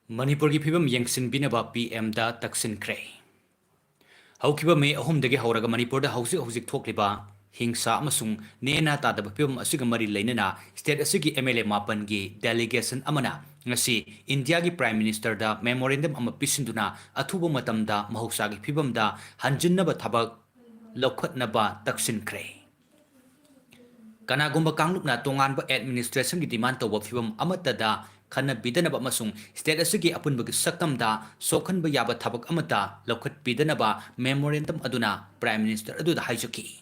Manipurgi phivam yengsinbinaba PM da taksinkhre. Haukiba me ahumdagi hauraga Manipur da hauzik thokliba hingsa amasung nena tadaba phivam asiga mari leinana state asigi MLA mapan gi delegation amana ngasi India gi Prime Minister da memorandum ama pisinduna athuba matamda mahausa gi phibam da hanjinnaba thabak lokhatnaba taksinkhre. Kanagumba kanglupna tonganba administration gi demand tawba phibam amatada khana bidanaba masung state asigi apunbagi saktamda sokhanba yaba thabak amata lokhat bidanaba memorandum aduna Prime Minister aduda haijaki.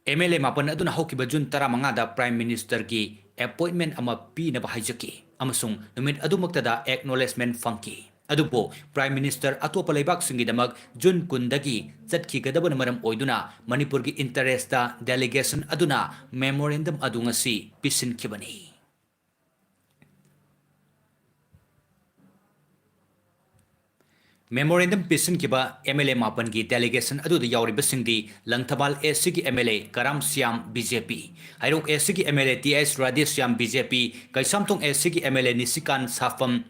MLA mapan aduna hokiba June 15 da Prime Minister gi appointment ama pinaba haijaki amasung numit adumaktada acknowledgement fangki. Adupo Prime Minister atopa laibak singidamak June 10 dagi chatkhigadabana maram oiduna Manipur gi interest da delegation aduna memorandum adu ngasi pisinkhibani. Memorandum pisin kiba MLA mapan gi delegation adu da yauri basingdi Langthabal SC gi MLA Karam Syam BJP Hairok SC gi MLA TS Radhe Syam BJP Kaisamthong SC gi MLA Nisikan Safam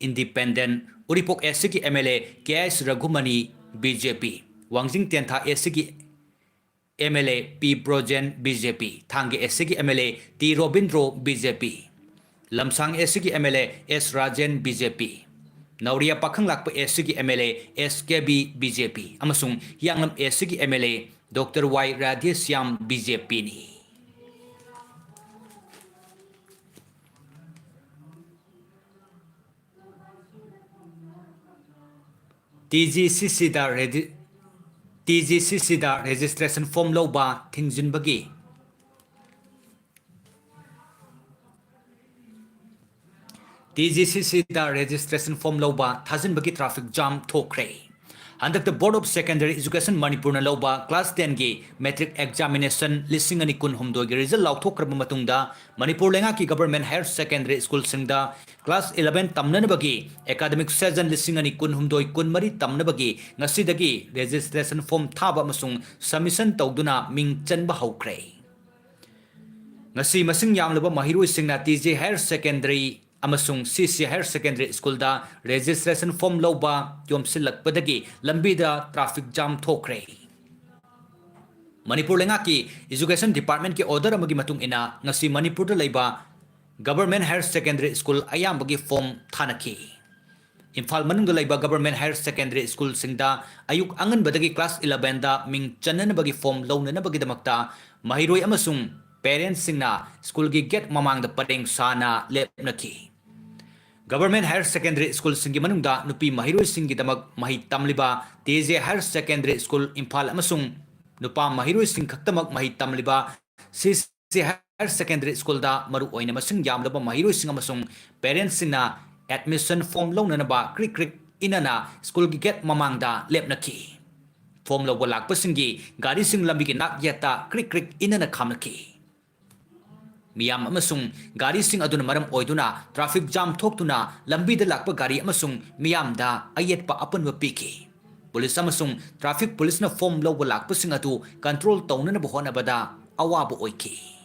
Independent Uripok SC gi MLA KS Raghumani BJP Wangjing Tentha SC gi MLA P Projen BJP Thange SC gi MLA T Robindro BJP Lamsang SC gi MLA S Rajen BJP Nauria Pakhang Lakpa SC MLA SKB BJP amasung Yanglam SC MLA Dr. Y Radhe Syam BJP ni. TGCC da registration form loba thingjin bagi TGCC da registration form loba thazin bagi traffic jam thokre. Handak the Board of Secondary Education Manipur na loba class 10 gi metric examination lising ani kun humdo gi result law thokraba matungda Manipur lenga ki government higher secondary school singda class 11 tamna bagi academic session lising ani kun humdo kun mari tamna bagi ngasi dagi registration form thaba masung submission tawduna ming chanba hokre. Ngasi masing yamlaba mahiroi singna TJ higher secondary amasung CC Higher Secondary School da registration form loba yomsilak padagi lambida traffic jam thokre. Manipur lenga ki Education Department ki order amagi matung ina ngasi Manipur da laiba Government Higher Secondary School ayam bagi form thanaki. Imphal manung da laiba Government Higher Secondary School singda ayuk angan badagi class 11 da ming chanan bagi form lawna na bagi damakta mahiroi amasung parents singna school gi get mamang da padeng sana lepnaki. Government Higher Secondary School singi manungda nupi mahiroi singi damak mahi tamliba TJ Higher Secondary School Imphal amasung nupa mahiroi sing khaktamak mahi tamliba CC Higher Secondary School da maru oina masing yamlaba mahiroi sing amasung parents singna admission form lawna na ba krik inana school gi get mamangda lepnaki. Form law walak pasingi gari sing lambi ki nak yata krik inana khamnaki. Miyam amasung gari sing aduna maram oiduna traffic jam thoktuna lambi da lakpa gari amasung miyam da ayet pa apan wa piki. Police amasung traffic police na form law walak pasing atu control tawna na buhon abada awabu oiki.